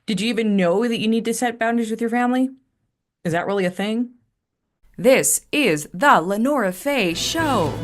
Did you even know that you need to set boundaries with your family? Is that really a thing? This is the Lenora Faye Show.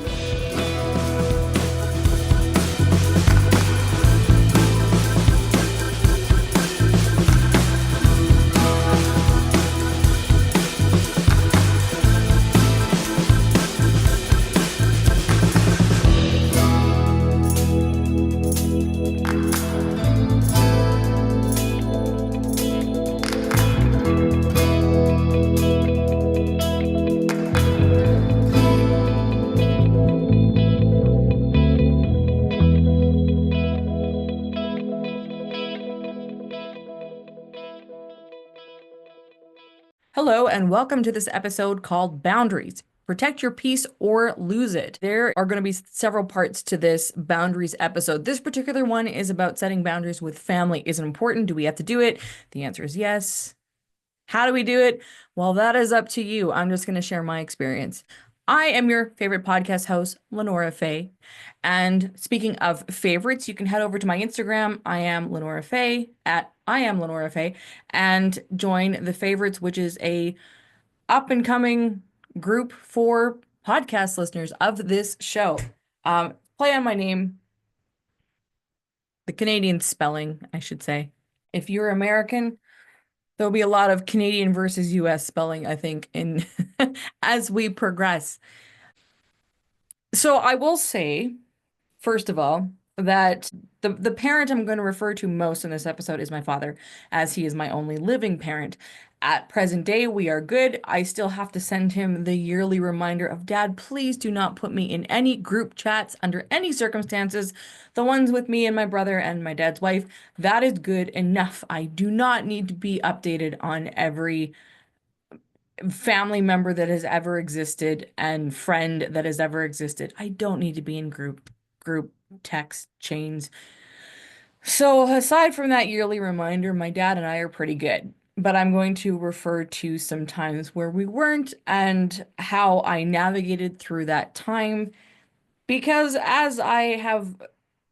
Hello, and welcome to this episode called Boundaries. Protect your peace or lose it. There are going to be several parts to this boundaries episode. This particular one is about setting boundaries with family. Is it important? Do we have to do it? The answer is yes. How do we do it? Well, that is up to you. I'm just going to share my experience. I am your favorite podcast host, Lenora Faye. And speaking of favorites, you can head over to my Instagram. I am Lenora Faye at I am Lenora Faye and join the favorites, which is a up and coming group for podcast listeners of this show. Play on my name, the Canadian spelling, I should say. If you're American, there'll be a lot of Canadian versus US spelling, I think, in as we progress. So I will say, first of all, that the parent I'm going to refer to most in this episode is my father, as he is my only living parent. At present day, we are good. I still have to send him the yearly reminder of, Dad, please do not put me in any group chats under any circumstances. The ones with me and my brother and my dad's wife, that is good enough. I do not need to be updated on every family member that has ever existed and friend that has ever existed. I don't need to be in group text chains. So aside from that yearly reminder, my dad and I are pretty good. But I'm going to refer to some times where we weren't and how I navigated through that time. Because as I have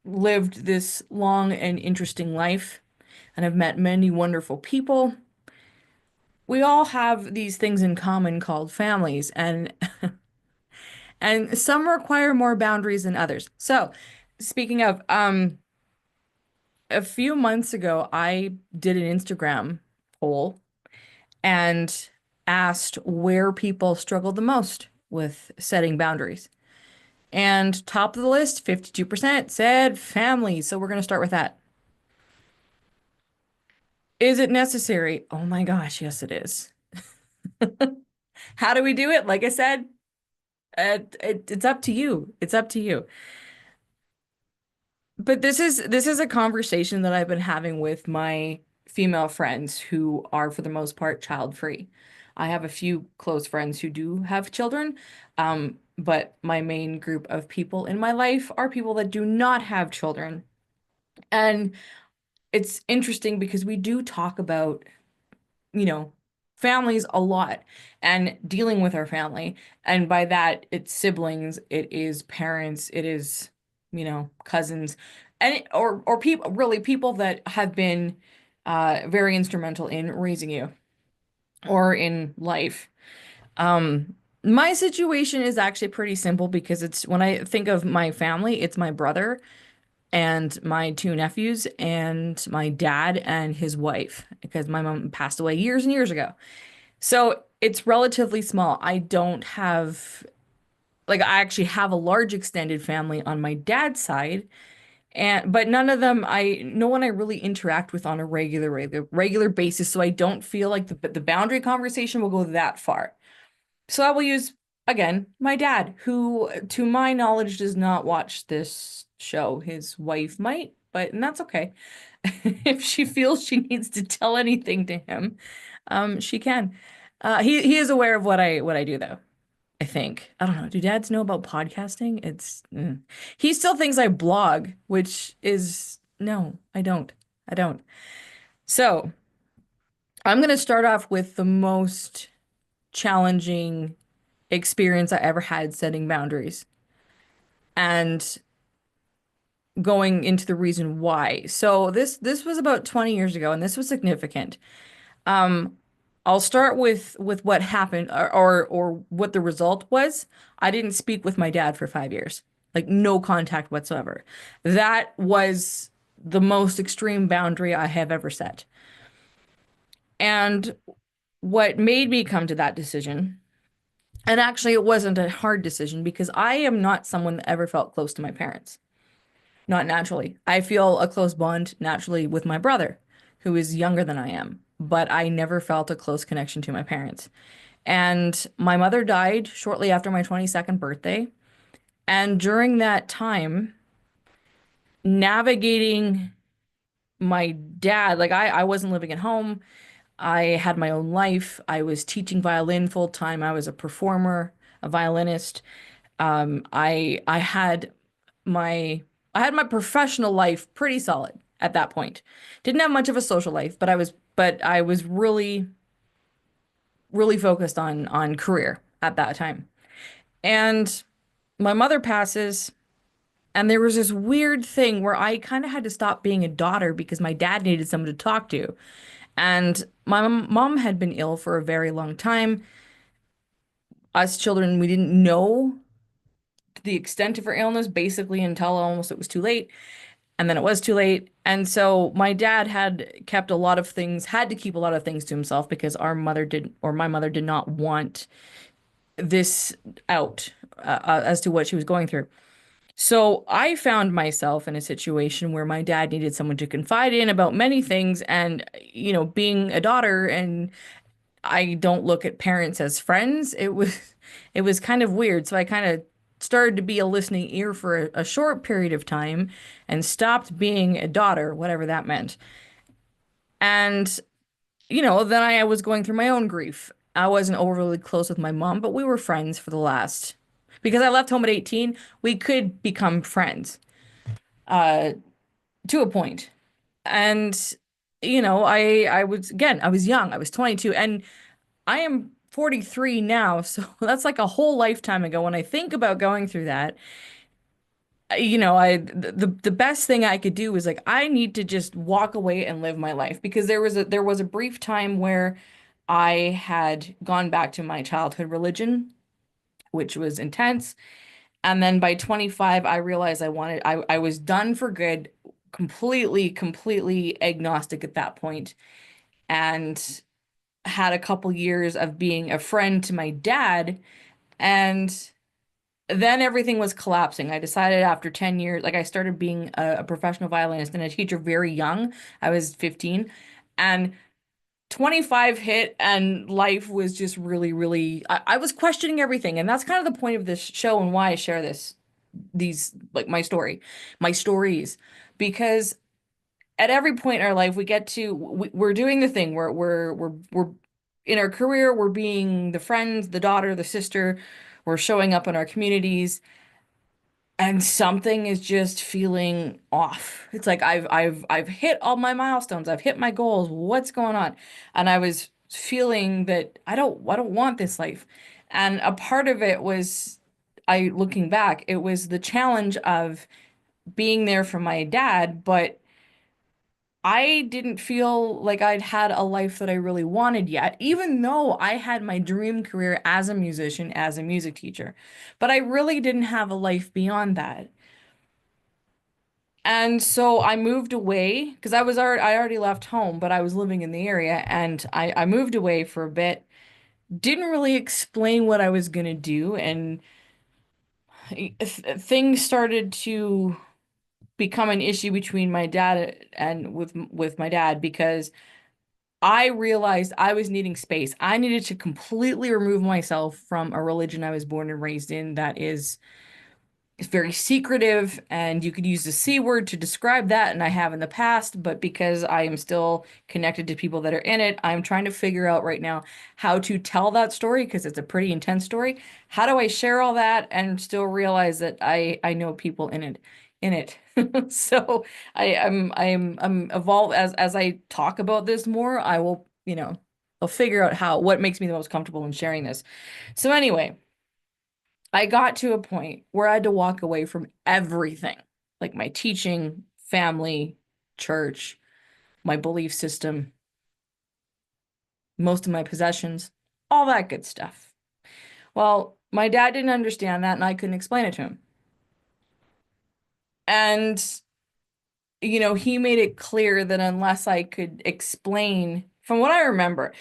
lived this long and interesting life and have met many wonderful people, we all have these things in common called families, and some require more boundaries than others. So, speaking of, a few months ago, I did an Instagram poll and asked where people struggle the most with setting boundaries. And top of the list, 52% said family. So we're going to start with that. Is it necessary? Oh my gosh, yes, it is. How do we do it? Like I said, it's up to you. It's up to you. But this is a conversation that I've been having with my female friends who are, for the most part, child-free. I have a few close friends who do have children, but my main group of people in my life are people that do not have children. And it's interesting because we do talk about, you know, families a lot and dealing with our family. And by that, it's siblings, it is parents, it is, cousins, and or people, really people that have been very instrumental in raising you or in life. My situation is actually pretty simple because it's when I think of my family, it's my brother and my two nephews and my dad and his wife because my mom passed away years and years ago. So it's relatively small. I don't have, like, I actually have a large extended family on my dad's side, and but none of them, no one I really interact with on a regular basis. So I don't feel like the boundary conversation will go that far. So I will use again my dad, who, to my knowledge, does not watch this show. His wife might, but and that's okay. If she feels she needs to tell anything to him, she can. He is aware of what I do though. I think. I don't know. Do dads know about podcasting? He still thinks I blog, which is no, I don't. I don't. So I'm gonna start off with the most challenging experience I ever had setting boundaries. And going into the reason why. So this was about 20 years ago, and this was significant. Um, I'll start with what happened or what the result was. I didn't speak with my dad for 5 years, like no contact whatsoever. That was the most extreme boundary I have ever set. And what made me come to that decision, and actually it wasn't a hard decision because I am not someone that ever felt close to my parents. Not naturally. I feel a close bond naturally with my brother, who is younger than I am, but I never felt a close connection to my parents. And my mother died shortly after my 22nd birthday. And during that time, navigating my dad, like I wasn't living at home. I had my own life. I was teaching violin full time. I was a performer, a violinist. I had my my professional life pretty solid at that point. Didn't have much of a social life, but I was really focused on career at that time. And my mother passes, and there was this weird thing where I kind of had to stop being a daughter because my dad needed someone to talk to. And my mom had been ill for a very long time. Us children, we didn't know the extent of her illness basically until almost it was too late. And then it was too late. And so my dad had to keep a lot of things to himself because my mother did not want this out as to what she was going through. So I found myself in a situation where my dad needed someone to confide in about many things. And, being a daughter and I don't look at parents as friends, it was kind of weird. So I kind of started to be a listening ear for a short period of time and stopped being a daughter, whatever that meant. And, then I was going through my own grief. I wasn't overly close with my mom, but we were friends for the last, because I left home at 18, we could become friends, uh, to a point. And, I was young, I was 22, and I am 43 now, so that's like a whole lifetime ago. When I think about going through that, the best thing I could do was like I need to just walk away and live my life because there was a brief time where I had gone back to my childhood religion, which was intense. And then by 25, I realized I was done for good, completely agnostic at that point, and had a couple years of being a friend to my dad. And then everything was collapsing. I decided after 10 years, like I started being a professional violinist and a teacher very young. I was 15 and 25 hit and life was just I was questioning everything. And that's kind of the point of this show and why I share these, like my stories, because at every point in our life we're doing the thing we're in our career, we're being the friend, the daughter, the sister, we're showing up in our communities, and something is just feeling off. It's like I've hit all my milestones, I've hit my goals, what's going on? And I was feeling that I don't want this life. And a part of it was, I looking back, it was the challenge of being there for my dad, but I didn't feel like I'd had a life that I really wanted yet, even though I had my dream career as a musician, as a music teacher. But I really didn't have a life beyond that. And so I moved away because I already left home, but I was living in the area, and I moved away for a bit. Didn't really explain what I was gonna do, and things started to become an issue between my dad and with my dad because I realized I was needing space. I needed to completely remove myself from a religion I was born and raised in that is it's very secretive, and you could use the C word to describe that, and I have in the past, but because I am still connected to people that are in it, I'm trying to figure out right now how to tell that story because it's a pretty intense story. How do I share all that and still realize that I know people in it. So I'm evolve as I talk about this more, I will, I'll figure out what makes me the most comfortable in sharing this. So anyway, I got to a point where I had to walk away from everything. like my teaching, family, church, my belief system, most of my possessions, all that good stuff. Well, my dad didn't understand that and I couldn't explain it to him. And, he made it clear that unless I could explain, from what I remember,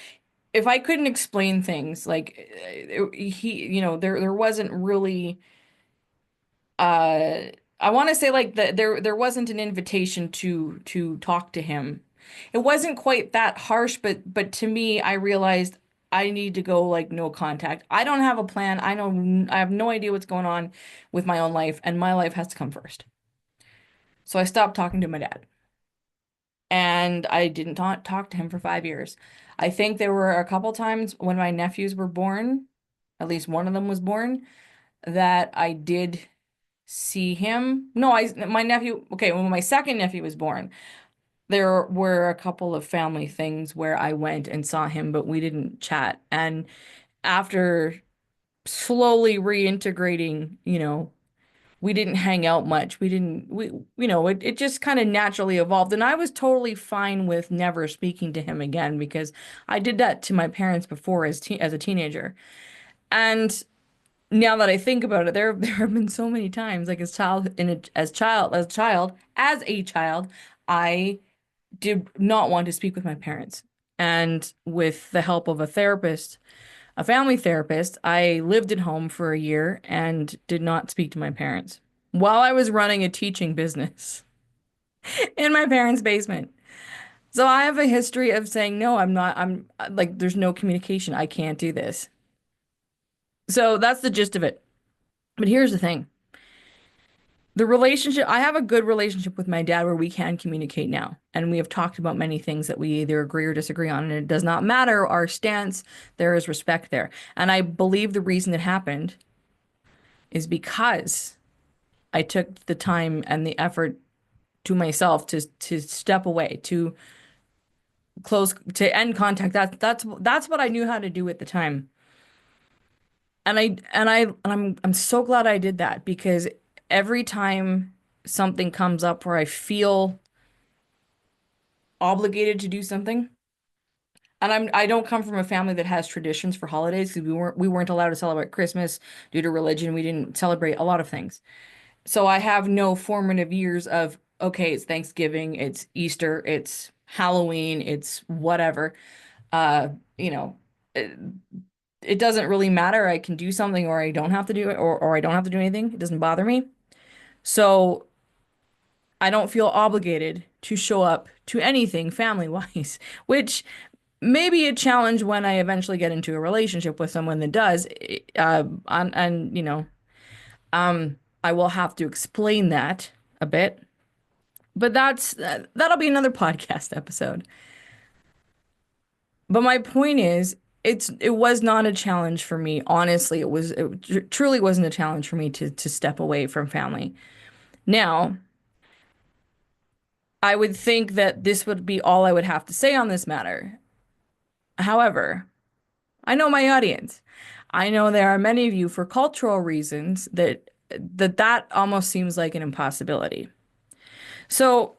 if I couldn't explain things, like there wasn't really uh I want to say like there wasn't an invitation to talk to him. It wasn't quite that harsh, but to me, I realized I need to go like no contact. I don't have a plan. I have no idea what's going on with my own life, and my life has to come first. So I stopped talking to my dad, and I didn't talk to him for 5 years. I think there were a couple times when my nephews were born, at least one of them was born, that I did see him. No, my nephew, okay, when my second nephew was born, there were a couple of family things where I went and saw him, but we didn't chat. And after slowly reintegrating, we didn't hang out much. It just kind of naturally evolved. And I was totally fine with never speaking to him again because I did that to my parents before as a teenager. And now that I think about it, there have been so many times, like as a child, I did not want to speak with my parents. And with the help of a family therapist, I lived at home for a year and did not speak to my parents while I was running a teaching business in my parents' basement. So I have a history of saying, no, I'm not, I'm like, there's no communication. I can't do this. So that's the gist of it. But here's the thing. I have a good relationship with my dad where we can communicate now. And we have talked about many things that we either agree or disagree on. And it does not matter our stance, there is respect there. And I believe the reason it happened is because I took the time and the effort to myself to step away, to end contact. That's what I knew how to do at the time. And I'm so glad I did that because every time something comes up where I feel obligated to do something, and I don't come from a family that has traditions for holidays because we weren't allowed to celebrate Christmas due to religion. We didn't celebrate a lot of things. So I have no formative years of, okay, it's Thanksgiving, it's Easter, it's Halloween, it's whatever. Uh, you know, it, it doesn't really matter. I can do something or I don't have to do it or I don't have to do anything. It doesn't bother me. So I don't feel obligated to show up to anything family-wise, which may be a challenge when I eventually get into a relationship with someone that does. And I will have to explain that a bit, but that'll be another podcast episode. But my point is, it was not a challenge for me. Honestly, it truly wasn't a challenge for me to step away from family. Now, I would think that this would be all I would have to say on this matter. However, I know my audience. I know there are many of you for cultural reasons that almost seems like an impossibility. So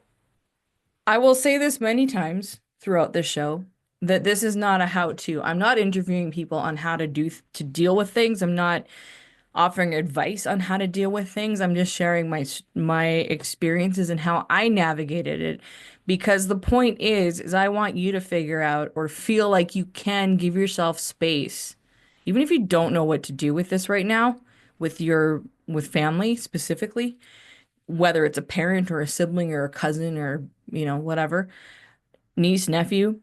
I will say this many times throughout this show that this is not a how-to. I'm not interviewing people on how to deal with things. I'm not offering advice on how to deal with things. I'm just sharing my experiences and how I navigated it. Because the point is I want you to figure out or feel like you can give yourself space, even if you don't know what to do with this right now, with family specifically, whether it's a parent or a sibling or a cousin or, whatever, niece, nephew,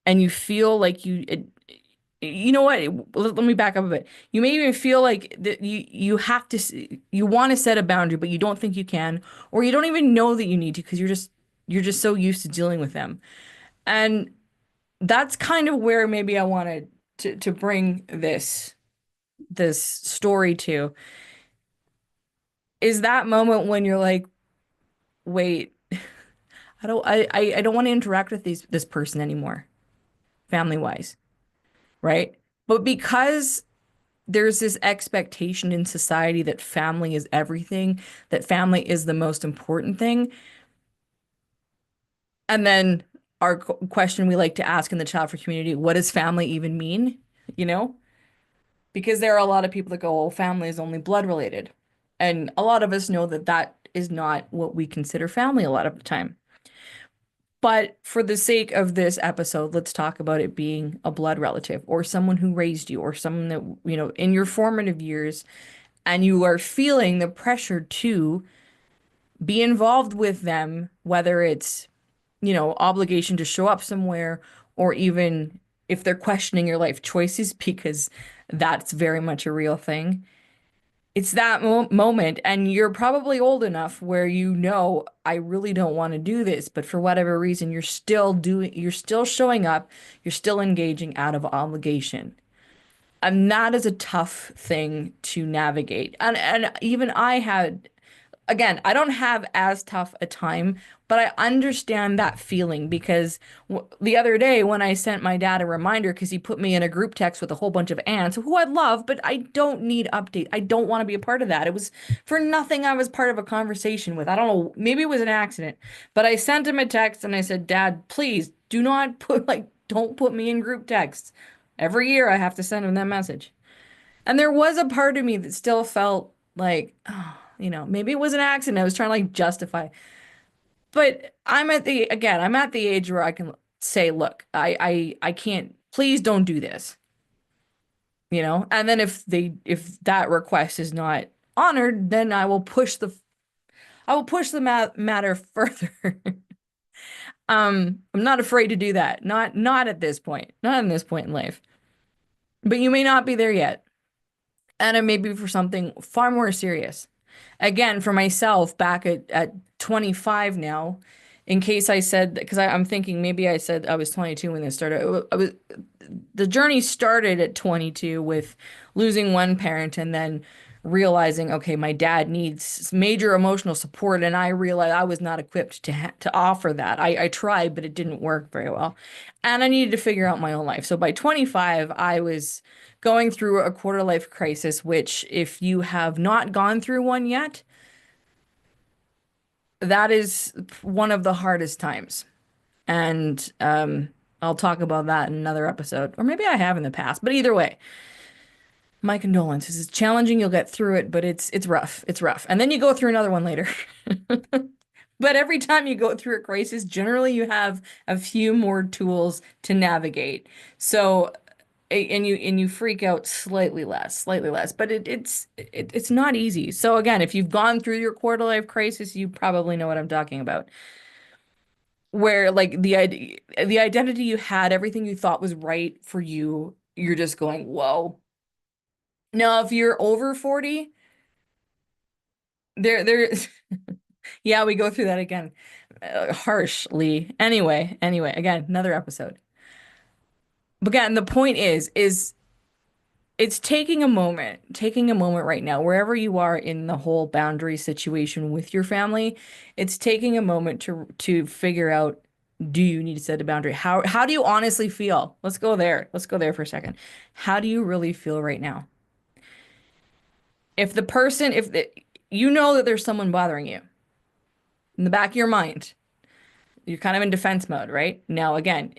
and you feel like you know what? Let me back up a bit. You may even feel like that you have to you want to set a boundary, but you don't think you can, or you don't even know that you need to because you're just so used to dealing with them. And that's kind of where maybe I wanted to bring this story to is that moment when you're like, wait, I don't want to interact with this person anymore, family wise, right? But because there's this expectation in society that family is everything, that family is the most important thing. And then our question we like to ask in the child for community, what does family even mean? You know? Because there are a lot of people that go, oh, family is only blood related. And a lot of us know that that is not what we consider family a lot of the time. But for the sake of this episode, let's talk about it being a blood relative or someone who raised you or someone that, in your formative years, and you are feeling the pressure to be involved with them, whether it's, obligation to show up somewhere or even if they're questioning your life choices, because that's very much a real thing. It's that moment, and you're probably old enough where I really don't want to do this, but for whatever reason, you're still showing up, you're still engaging out of obligation. And that is a tough thing to navigate. And even I had again, I don't have as tough a time, but I understand that feeling because the other day when I sent my dad a reminder because he put me in a group text with a whole bunch of aunts who I love, but I don't need update. I don't want to be a part of that. It was for nothing I was part of a conversation with. I don't know, maybe it was an accident, but I sent him a text and I said, Dad, please do not don't put me in group texts. Every year I have to send him that message. And there was a part of me that still felt like, oh, maybe it was an accident. I was trying to justify. But I'm at the age where I can say, look, I can't, please don't do this, And then if that request is not honored, then I will push the matter further. I'm not afraid to do that. Not at this point, not in this point in life. But you may not be there yet. And it may be for something far more serious. Again, for myself, back at 25 now, in case I said, because I'm thinking maybe I said I was 22 when this started. The journey started at 22 with losing one parent and then realizing, okay, my dad needs major emotional support, and I realized I was not equipped to offer that. I tried, but it didn't work very well, and I needed to figure out my own life. So by 25, I was going through a quarter life crisis, which if you have not gone through one yet, that is one of the hardest times. And I'll talk about that in another episode, or maybe I have in the past. But either way, my condolences. It's challenging. You'll get through it, but it's rough. It's rough. And then you go through another one later. But every time you go through a crisis, generally you have a few more tools to navigate. So and you freak out slightly less, but it's not easy. So again, if you've gone through your quarter life crisis, you probably know what I'm talking about. Where the identity you had, everything you thought was right for you, you're just going, whoa. Now, if you're over 40, there, yeah, we go through that again, harshly. Anyway, again, another episode. But again, the point is it's taking a moment right now, wherever you are in the whole boundary situation with your family, it's taking a moment to figure out, do you need to set a boundary? How do you honestly feel? Let's go there. Let's go there for a second. How do you really feel right now? If the person, if the, you know that there's someone bothering you in the back of your mind, you're kind of in defense mode, right? Now, again,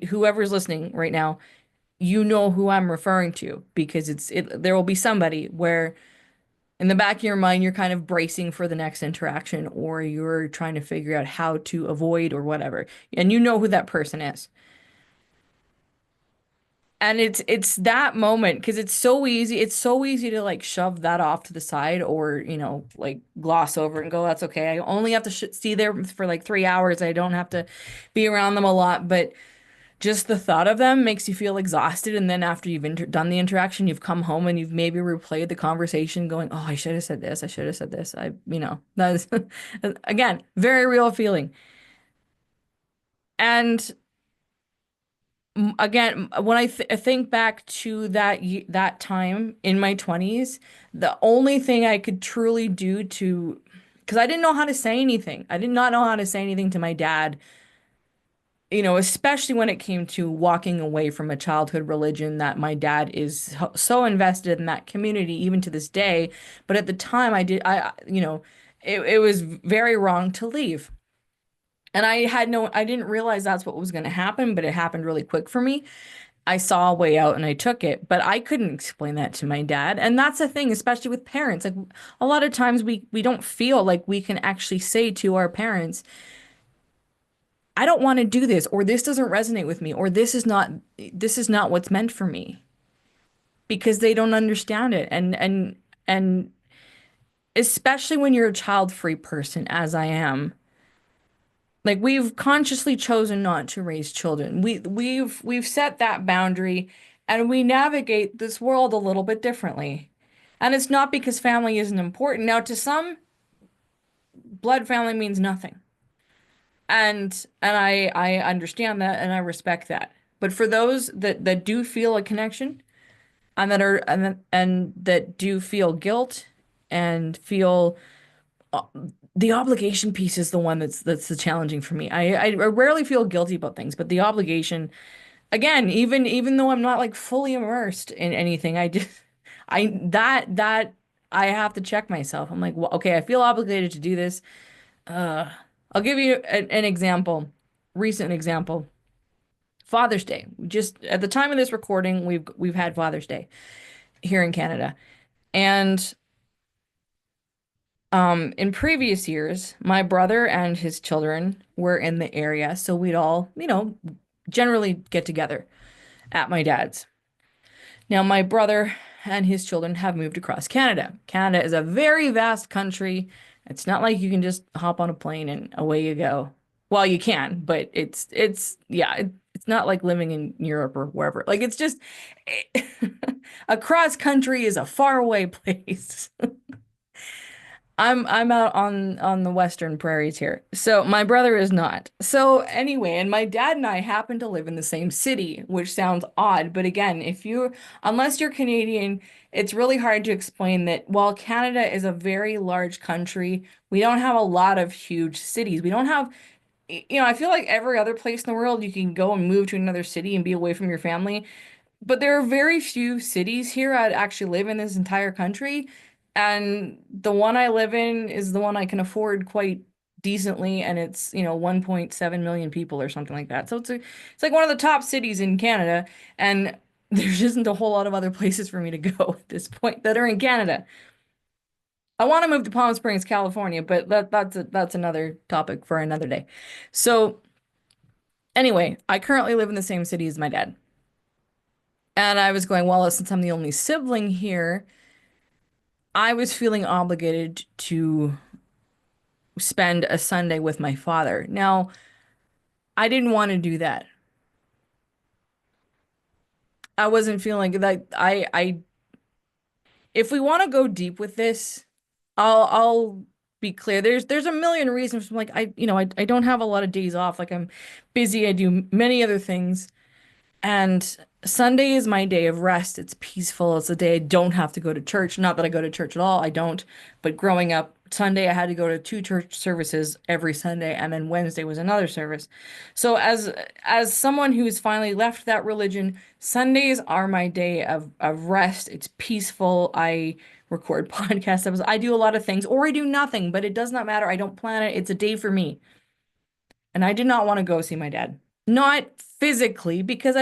whoever's listening right now, you know who I'm referring to because there will be somebody where in the back of your mind you're kind of bracing for the next interaction or you're trying to figure out how to avoid or whatever. And you know who that person is. And it's that moment because it's so easy to shove that off to the side or gloss over and go, that's okay. I only have to see them for 3 hours. I don't have to be around them a lot, but just the thought of them makes you feel exhausted. And then after you've done the interaction, you've come home and you've maybe replayed the conversation going, oh, I should have said this. I should have said this. That is, again, very real feeling. And again, when I think back to that time in my 20s, the only thing I could truly do because I didn't know how to say anything. I did not know how to say anything to my dad especially when it came to walking away from a childhood religion that my dad is so invested in that community, even to this day. But at the time, it was very wrong to leave. And I didn't realize that's what was going to happen, but it happened really quick for me. I saw a way out and I took it, but I couldn't explain that to my dad. And that's the thing, especially with parents. Like a lot of times we don't feel like we can actually say to our parents, I don't want to do this, or this doesn't resonate with me, or this is not what's meant for me, because they don't understand it. And especially when you're a child-free person, as I am, like we've consciously chosen not to raise children. We've set that boundary and we navigate this world a little bit differently. And it's not because family isn't important. Now, to some, blood family means nothing. And I understand that and I respect that. But for those that do feel a connection and that do feel guilt and feel the obligation piece is the one that's the challenging for me. I rarely feel guilty about things, but the obligation, again, even though I'm not like fully immersed in anything, I just that I have to check myself. I'm like, well, okay, I feel obligated to do this. Uh, I'll give you an example, recent example. Father's Day. Just at the time of this recording, we've had Father's Day here in Canada. And in previous years, my brother and his children were in the area, so we'd all, generally get together at my dad's. Now, my brother and his children have moved across Canada. Canada is a very vast country. It's not like you can just hop on a plane and away you go. Well, you can, but it's not like living in Europe or wherever. Like it's just across country is a faraway place. I'm out on the western prairies here. So my brother is not. So anyway, and my dad and I happen to live in the same city, which sounds odd, but again, unless you're Canadian, it's really hard to explain that while Canada is a very large country, we don't have a lot of huge cities. We don't have, I feel like every other place in the world you can go and move to another city and be away from your family. But there are very few cities here I'd actually live in this entire country. And the one I live in is the one I can afford quite decently. And it's, 1.7 million people or something like that. So it's like one of the top cities in Canada. And there isn't a whole lot of other places for me to go at this point that are in Canada. I want to move to Palm Springs, California, but that's another topic for another day. So anyway, I currently live in the same city as my dad. And I was going, well, since I'm the only sibling here, I was feeling obligated to spend a Sunday with my father. Now, I didn't want to do that. I wasn't feeling that if we want to go deep with this, I'll be clear. There's a million reasons. Like I don't have a lot of days off. Like I'm busy. I do many other things. And Sunday is my day of rest. It's peaceful. It's a day I don't have to go to church. Not that I go to church at all. I don't. But growing up, Sunday I had to go to two church services every Sunday, and then Wednesday was another service. So as someone who's finally left that religion, Sundays are my day of rest. It's peaceful. I record podcast episodes. I do a lot of things, or I do nothing, but it does not matter. I don't plan it. It's a day for me. And I did not want to go see my dad. Not physically, because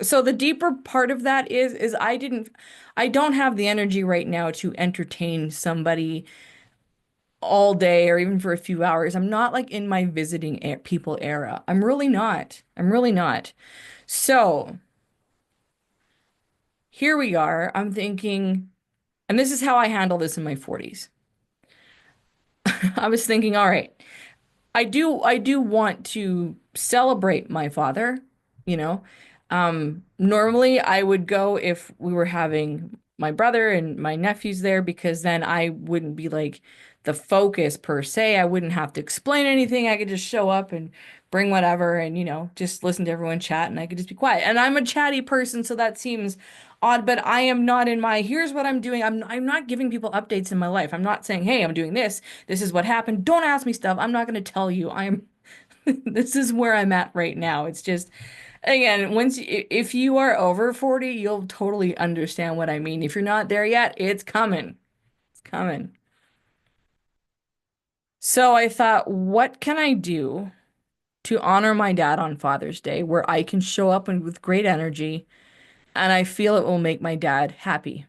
so the deeper part of that is I don't have the energy right now to entertain somebody all day or even for a few hours. I'm not like in my visiting people era. I'm really not. I'm really not. So here we are. I'm thinking, and this is how I handle this in my 40s. I was thinking, all right, I do want to celebrate my father, you know. Normally I would go if we were having my brother and my nephews there because then I wouldn't be like the focus per se. I wouldn't have to explain anything. I could just show up and bring whatever and, just listen to everyone chat and I could just be quiet. And I'm a chatty person, so that seems odd, but I am not in my here's what I'm doing. I'm not giving people updates in my life. I'm not saying, "Hey, I'm doing this. This is what happened. Don't ask me stuff. I'm not going to tell you." This is where I'm at right now. It's just, again, if you are over 40, you'll totally understand what I mean. If you're not there yet, it's coming. It's coming. So I thought, what can I do to honor my dad on Father's Day where I can show up with great energy and I feel it will make my dad happy?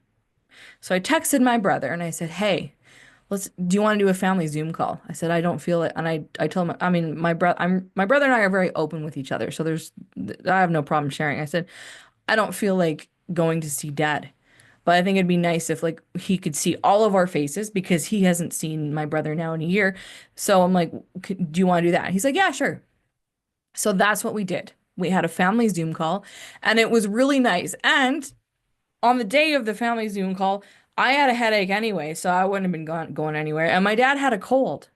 So I texted my brother and I said, "Hey, do you want to do a family Zoom call?" I said, "I don't feel it." And I told him, I mean, my brother and I are very open with each other. So I have no problem sharing. I said, "I don't feel like going to see dad, but I think it'd be nice if like he could see all of our faces because he hasn't seen my brother now in a year." So I'm like, "Do you want to do that?" He's like, "Yeah, sure." So that's what we did. We had a family Zoom call and it was really nice. And on the day of the family Zoom call, I had a headache anyway, so I wouldn't have been going anywhere. And my dad had a cold.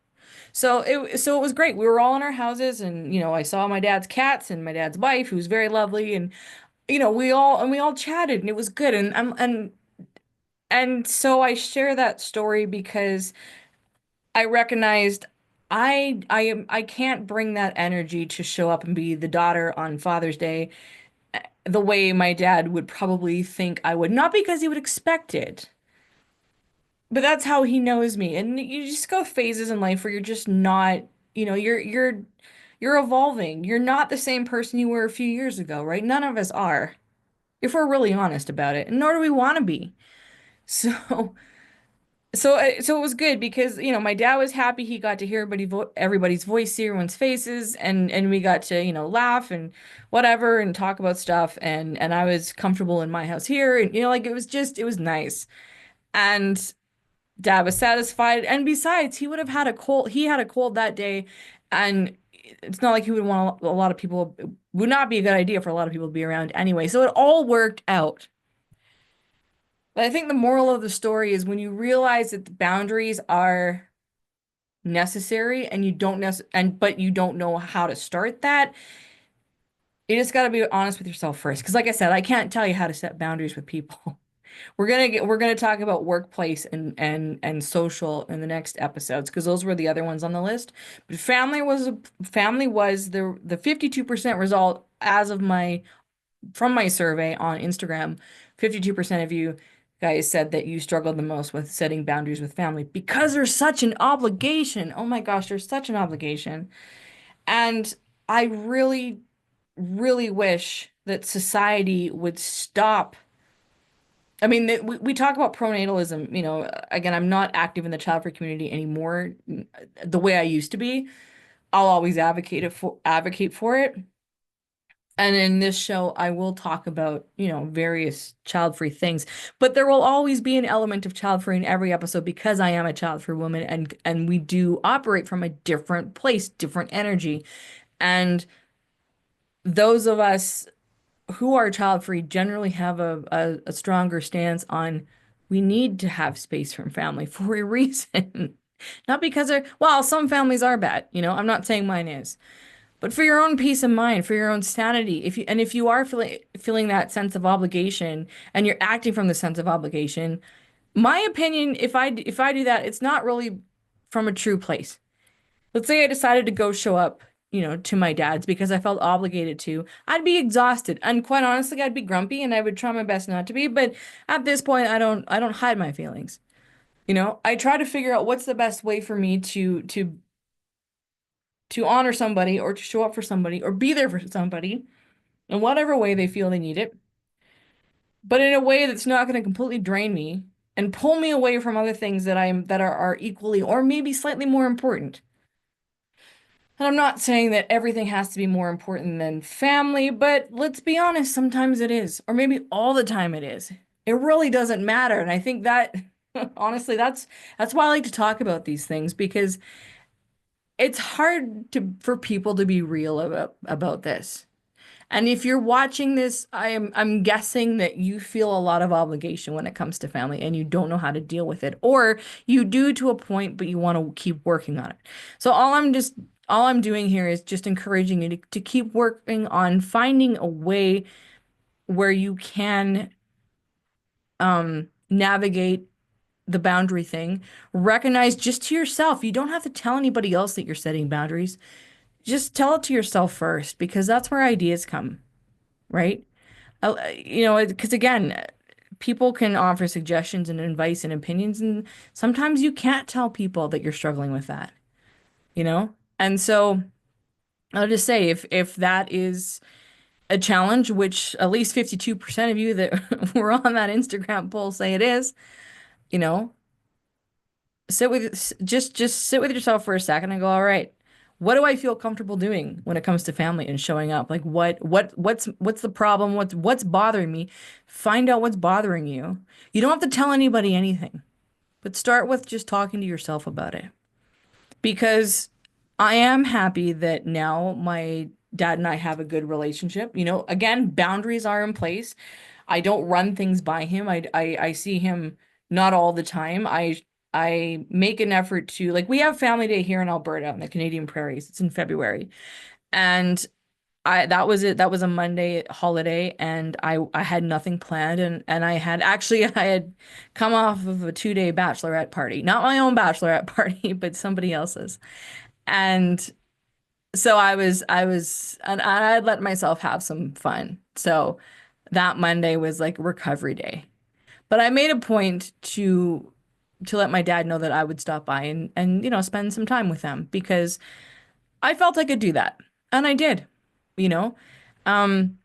So it was great. We were all in our houses and I saw my dad's cats and my dad's wife, who's very lovely, and we all chatted and it was good. And so I share that story because I recognized I can't bring that energy to show up and be the daughter on Father's Day the way my dad would probably think I would. Not because he would expect it, but that's how he knows me. And you just go phases in life where you're just not, you're evolving. You're not the same person you were a few years ago, right? None of us are, if we're really honest about it, and nor do we want to be. So so it was good because my dad was happy he got to hear everybody's voice, see everyone's faces, and we got to laugh and whatever and talk about stuff, and I was comfortable in my house here, and like it was nice. And dad was satisfied, and besides he would have had a cold, he had a cold that day, and it's not like he would want a lot of people, it would not be a good idea for a lot of people to be around anyway, so it all worked out. But I think the moral of the story is when you realize that the boundaries are necessary and but you don't know how to start that, you just got to be honest with yourself first. Because like I said, I can't tell you how to set boundaries with people. We're gonna talk about workplace and social in the next episodes because those were the other ones on the list. But family was the 52% result as of my from my survey on Instagram. 52% of you guys said that you struggled the most with setting boundaries with family because there's such an obligation. Oh my gosh, there's such an obligation. And I really, really wish that society would stop. I mean, we talk about pronatalism, again, I'm not active in the child-free community anymore the way I used to be. I'll always advocate for it. And in this show, I will talk about, various child-free things, but there will always be an element of child-free in every episode because I am a child-free woman and we do operate from a different place, different energy. And those of us who are child-free generally have a stronger stance on we need to have space from family for a reason. Not because well, some families are bad, I'm not saying mine is. But for your own peace of mind, for your own sanity, if you are feeling that sense of obligation and you're acting from the sense of obligation, my opinion, if I do that, it's not really from a true place. Let's say I decided to go show up, to my dad's because I felt obligated to. I'd be exhausted, and quite honestly, I'd be grumpy, and I would try my best not to be. But at this point, I don't hide my feelings. I try to figure out what's the best way for me to honor somebody or to show up for somebody or be there for somebody in whatever way they feel they need it, but in a way that's not going to completely drain me and pull me away from other things that are equally or maybe slightly more important. And I'm not saying that everything has to be more important than family, but let's be honest, sometimes it is, or maybe all the time it is. It really doesn't matter. And I think that honestly, that's why I like to talk about these things because it's hard for people to be real about this. And if you're watching this, I'm guessing that you feel a lot of obligation when it comes to family and you don't know how to deal with it, or you do to a point, but you want to keep working on it. So all I'm doing here is just encouraging you to keep working on finding a way where you can navigate the boundary thing. Recognize just to yourself, you don't have to tell anybody else that you're setting boundaries. just tell it to yourself first because that's where ideas come, right? Because again, people can offer suggestions and advice and opinions, and sometimes you can't tell people that you're struggling with that, you know? And so I'll just say if that is a challenge, which at least 52% of you that were on that Instagram poll say it is, you know, just sit with yourself for a second and go, all right, what do I feel comfortable doing when it comes to family and showing up? Like what's the problem? What's bothering me? Find out what's bothering you. You don't have to tell anybody anything, but start with just talking to yourself about it. Because I am happy that now my dad and I have a good relationship. Again, boundaries are in place. I don't run things by him. I see him not all the time. I make an effort to like we have family day here in Alberta in the Canadian prairies. It's in February. And I that was it. That was a Monday holiday and I had nothing planned and I had actually I had come off of a 2-day bachelorette party. Not my own bachelorette party, but somebody else's. And so and I had let myself have some fun. So that Monday was like recovery day. But I made a point to let my dad know that I would stop by and spend some time with them because I felt I could do that. And I did, you know. Um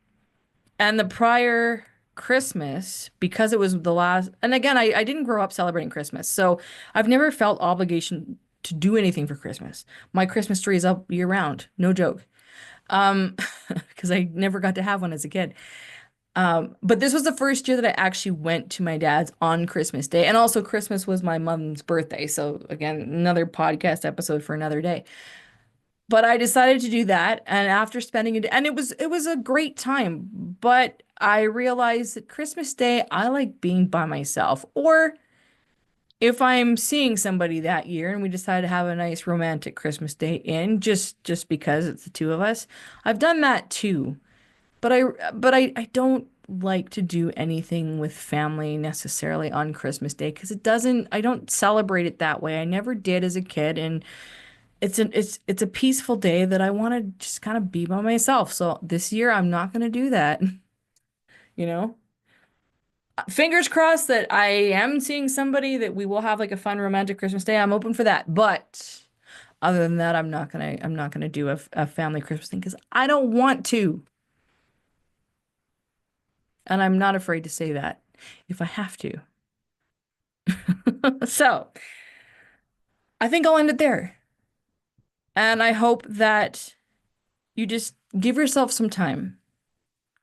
and the prior Christmas, because it was the last, and again, I didn't grow up celebrating Christmas, so I've never felt obligation to do anything for Christmas. My Christmas tree is up year round, no joke. Um, because I never got to have one as a kid. But this was the first year that I actually went to my dad's on Christmas Day, and also Christmas was my mom's birthday. So again, another podcast episode for another day. But I decided to do that, and after spending it, and it was a great time. But I realized that Christmas Day, I like being by myself. Or if I'm seeing somebody that year and we decide to have a nice romantic Christmas Day in, just because it's the two of us, I've done that too. But I don't like to do anything with family necessarily on Christmas Day because I don't celebrate it that way. I never did as a kid, and it's a peaceful day that I want to just kind of be by myself. So this year I'm not going to do that, you know? Fingers crossed that I am seeing somebody that we will have like a fun romantic Christmas day. I'm open for that. But other than that, I'm not gonna do a family Christmas thing because I don't want to. And I'm not afraid to say that if I have to. So I think I'll end it there. And I hope that you just give yourself some time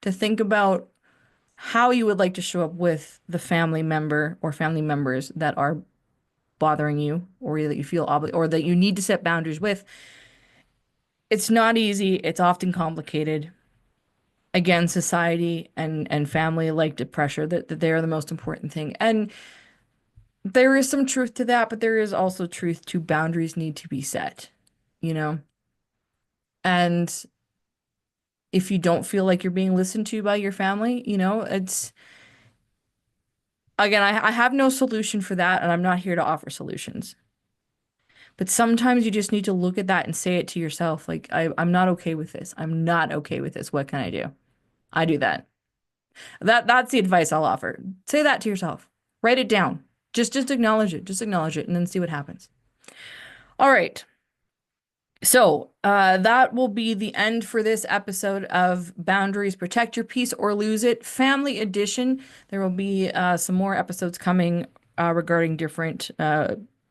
to think about how you would like to show up with the family member or family members that are bothering you or that you feel or that you need to set boundaries with. It's not easy. It's often complicated. Again, society and family like to pressure that they are the most important thing. And there is some truth to that, but there is also truth to boundaries need to be set, you know? And if you don't feel like you're being listened to by your family, it's again, I have no solution for that, and I'm not here to offer solutions. But sometimes you just need to look at that and say it to yourself, like, I'm not okay with this. I'm not okay with this. What can I do? I do that. That's the advice I'll offer. Say that to yourself. Write it down. Just acknowledge it. Just acknowledge it and then see what happens. All right. So, that will be the end for this episode of Boundaries, Protect Your Peace or Lose It, Family Edition. There will be some more episodes coming regarding different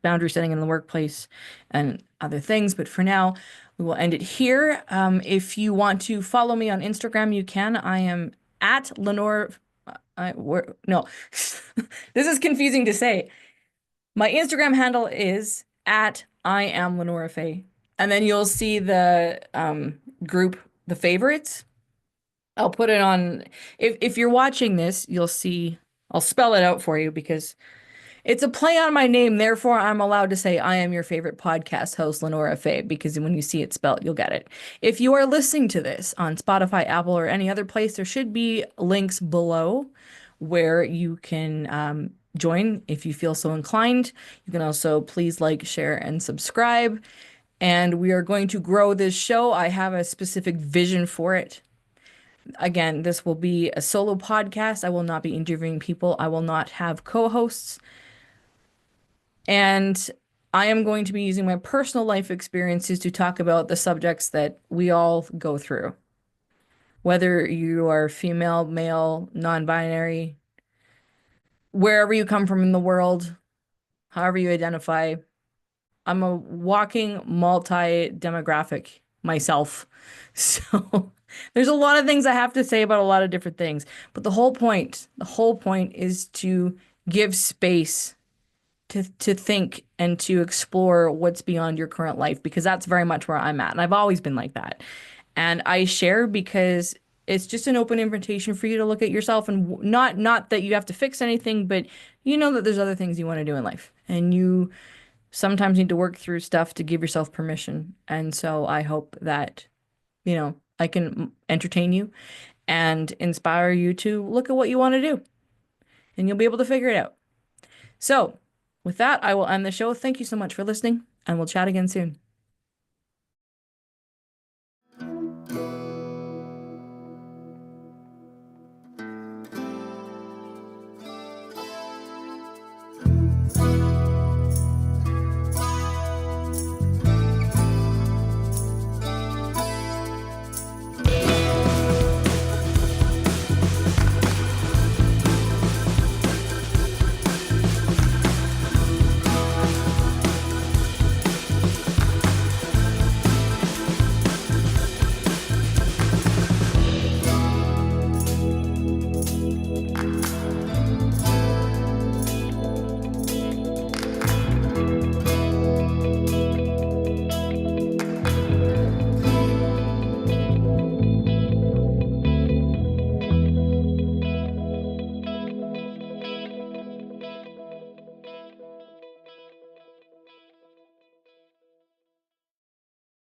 boundary setting in the workplace and other things. But for now, we will end it here. If you want to follow me on Instagram, you can. I am at Lenore. No, this is confusing to say. My Instagram handle is at I am Lenora Faye. And then you'll see the group, the favorites. I'll put it on. If you're watching this, you'll see. I'll spell it out for you because it's a play on my name. Therefore, I'm allowed to say I am your favorite podcast host, Lenora Faye, because when you see it spelled, you'll get it. If you are listening to this on Spotify, Apple, or any other place, there should be links below where you can join if you feel so inclined. You can also please like, share, and subscribe. And we are going to grow this show. I have a specific vision for it. Again, this will be a solo podcast. I will not be interviewing people. I will not have co-hosts. And I am going to be using my personal life experiences to talk about the subjects that we all go through. Whether you are female, male, non-binary, wherever you come from in the world, however you identify, I'm a walking multi-demographic myself. So there's a lot of things I have to say about a lot of different things. But the whole point is to give space to think and to explore what's beyond your current life, because that's very much where I'm at. And I've always been like that. And I share because it's just an open invitation for you to look at yourself, and not that you have to fix anything, but you know that there's other things you want to do in life. And you sometimes need to work through stuff to give yourself permission. And so I hope that, I can entertain you and inspire you to look at what you want to do, and you'll be able to figure it out. So, with that, I will end the show. Thank you so much for listening, and we'll chat again soon.